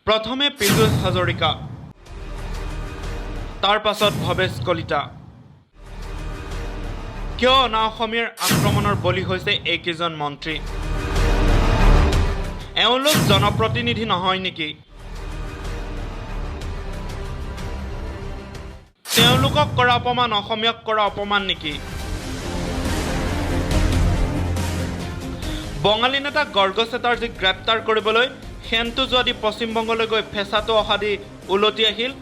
প্ৰথমে পীযুষ হাজৰিকা, তাৰ পাছত ভৱেশ কলিতা। কিয় অনা অসমীয়াৰ আক্ৰমণৰ বলি হৈছে এইকেইজন মন্ত্ৰী? এওঁলোক জনপ্ৰতিনিধি নহয় নেকি? তেওঁলোকক কৰা অপমান অসমীয়াক কৰা অপমান নেকি? বঙালী নেতা গৰ্গ চেটাৰ্জীক গ্ৰেপ্তাৰ কৰিবলৈ সেনটো যোৱা দি পশ্চিমবংগলৈ গৈ ফেঁচাটো অহা দি উলটি আহিল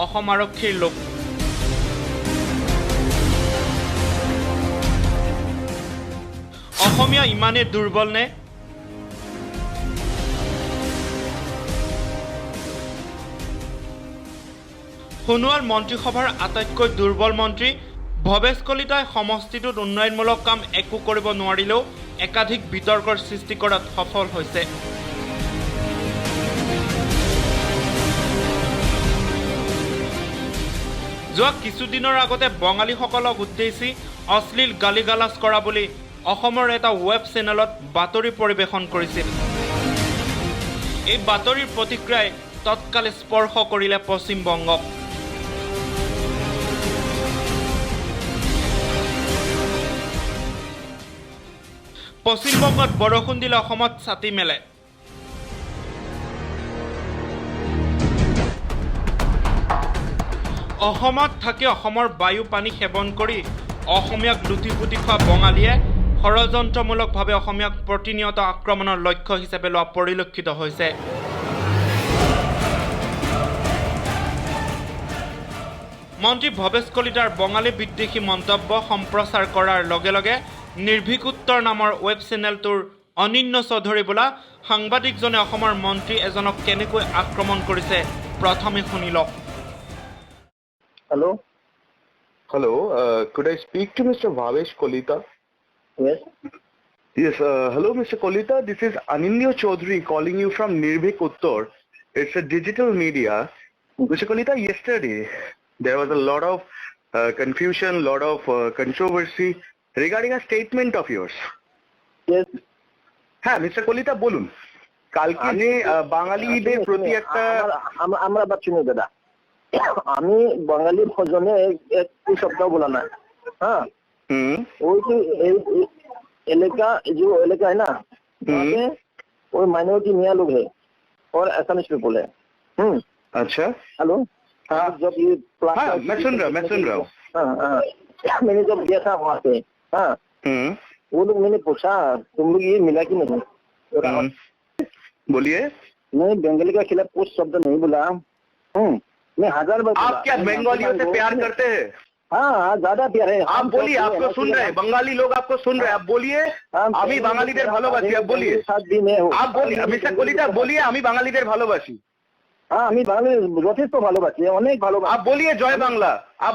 অসম আৰক্ষীৰ লোক। অসমীয়া ইমানেই দুৰ্বল নে? সোণোৱাল মন্ত্ৰীসভাৰ আটাইতকৈ দুৰ্বল মন্ত্ৰী ভৱেশ কলিতাই সমষ্টিটোত উন্নয়নমূলক কাম একো কৰিব নোৱাৰিলেও একাধিক বিতৰ্কৰ সৃষ্টি কৰাত সফল হৈছে। যোৱা কিছুদিনৰ আগতে বঙালীসকলক উদ্দেশ্যি অশ্লীল গালিগালাজ কৰা বুলি অসমৰ এটা ৱেব চেনেলত বাতৰি পৰিৱেশন কৰিছিল। এই বাতৰিৰ প্ৰতিক্ৰিয়াই তৎকালে স্পৰ্শ কৰিলে পশ্চিমবংগক। পশ্চিমবংগত বৰষুণ দিলে অসমত ছাতি মেলে। অসমত থাকি অসমৰ বায়ু পানী সেৱন কৰি অসমীয়াক লুটি পুটি খোৱা বঙালীয়ে ষড়যন্ত্ৰমূলকভাৱে অসমীয়াক প্ৰতিনিয়ত আক্ৰমণৰ লক্ষ্য হিচাপে লোৱা পৰিলক্ষিত হৈছে। মন্ত্ৰী ভৱেশ কলিতাৰ বঙালী বিদ্বেষী মন্তব্য সম্প্ৰচাৰ কৰাৰ লগে লগে নিৰ্ভীক উত্তৰ নামৰ ৱেব চেনেলটোৰ অনিন্য চৌধুৰী বোলা সাংবাদিকজনে অসমৰ মন্ত্ৰী এজনক কেনেকৈ আক্ৰমণ কৰিছে প্ৰথমে শুনি লওক। Hello? Hello, could I speak to Mr. Bhavesh Kolita? Yes? Yes, hello Mr. Kolita, this is Anindya Chaudhary calling you from Nirbhik Uttar. It's a digital media. Mr. Kolita, yesterday there was a lot of confusion, lot of controversy regarding a statement of yours. Yes. হ্যাঁ mister Kalita বলুন, কালকে যে বাঙালিদের প্রতি একটা আমরা বাচ্চু নেই দাদা, আমি বাঙালি ভজনে एक शब्द बोला ना। हाँ, वो इलाका जो इलाका है ना, वो माइनॉरिटी मियाँ लोग है और एसामिस पीपल है। अच्छा, हेलो, हाँ, जब ये हाँ, मैं सुन रहा हूँ। हाँ, मैंने जब दिया था वहाँ से, हाँ, वो लोग मैंने पूछा तुम लोग ये मिला कि नहीं? बोलिए। मैं बंगाली का खिलाफ कुछ शब्द नहीं बोला। मैं 1000 बार आप क्या बंगालियों से प्यार करते हैं? हाँ, ज्यादा प्यार है। आप बोलिए, आपको सुन रहे हैं, बंगाली लोग आपको सुन रहे हैं, आप बोलिए। আমি বাঙালিদের ভালোবাসি, आप बोलिए। आप बोलिए, মিস্টার কলিতা बोलिए, আমি বাঙালিদের ভালোবাসি। হ্যাঁ, আমি বাঙালি যথেষ্ট ভালোবাসি, অনেক ভালোবাসি। आप बोलिए জয় বাংলা। आप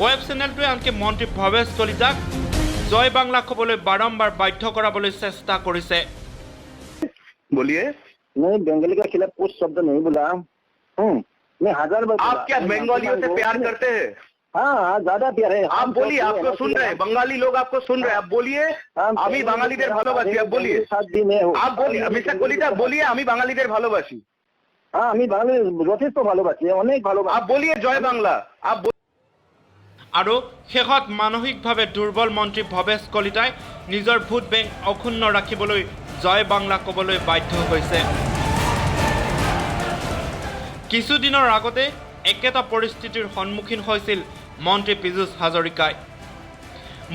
ৱেব চেনেলটোৱে আনকি মন্ত্ৰী ভৱেশ কলিতাক জয় বাংলা ক'বলৈ বাৰম্বাৰ বাধ্য কৰাবলৈ চেষ্টা কৰিছে। बोलिए। मैं बंगाली का खिलाफ कुछ शब्द नहीं बोला। मैं 1000 बार। आप क्या बंगालियों से प्यार करते हैं? हाँ, ज्यादा प्यार है। आप बोलिए, आपको सुन रहे हैं, बंगाली लोग आपको सुन रहे हैं, आप बोलिए। আমি বাঙালিদের ভালোবাসি, आप बोलिए। आप बोलिए, মিস্টার কলিতা बोलिए, আমি বাঙালিদের ভালোবাসি। হ্যাঁ, আমি বাঙালি যথেষ্ট ভালোবাসি, অনেক ভালোবাসি। आप बोलिए জয় বাংলা। आप আৰু শেষত মানসিকভাৱে দুৰ্বল মন্ত্ৰী ভৱেশ কলিতাই নিজৰ ভোট বেংক অক্ষুণ্ণ ৰাখিবলৈ জয় বাংলা ক'বলৈ বাধ্য হৈছে। কিছুদিনৰ আগতে একেটা পৰিস্থিতিৰ সন্মুখীন হৈছিল মন্ত্ৰী পীযুষ হাজৰিকাই।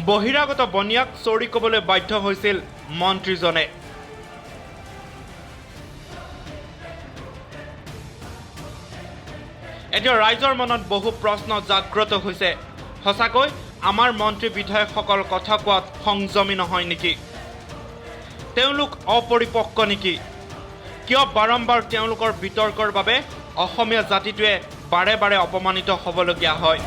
বহিৰাগত বনিয়াক চৌৰি ক'বলৈ বাধ্য হৈছিল মন্ত্ৰীজনে। এতিয়া ৰাইজৰ মনত বহু প্ৰশ্ন জাগ্ৰত হৈছে। সঁচাকৈ আমাৰ মন্ত্ৰী বিধায়কসকল কথা কোৱাত সংযমী নহয় নেকি? তেওঁলোক অপৰিপক্ক নেকি? কিয় বাৰম্বাৰ তেওঁলোকৰ বিতৰ্কৰ বাবে অসমীয়া জাতিটোৱে বাৰে বাৰে অপমানিত হ'বলগীয়া হয়?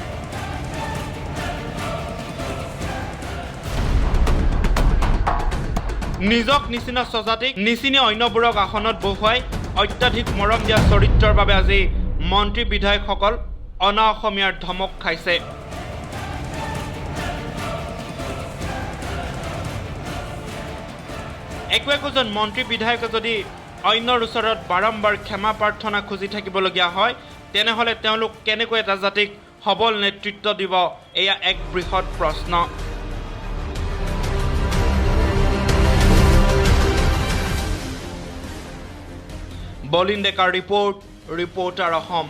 নিজক নিচিনা স্বজাতিক নিচিনি অন্যবোৰক আসনত বহুৱাই অত্যাধিক মৰম দিয়া চৰিত্ৰৰ বাবে আজি মন্ত্ৰী বিধায়কসকল অনা অসমীয়াৰ ধমক খাইছে। একো একোজন মন্ত্ৰী বিধায়কে যদি অন্যৰ ওচৰত বাৰম্বাৰ ক্ষমা প্ৰাৰ্থনা খুজি থাকিবলগীয়া হয়, তেনেহ'লে তেওঁলোক কেনেকৈ এটা জাতিক সবল নেতৃত্ব দিব? এয়া এক বৃহৎ প্ৰশ্ন। বলিন ডেকাৰ ৰিপৰ্ট, ৰিপৰ্টাৰ অসম।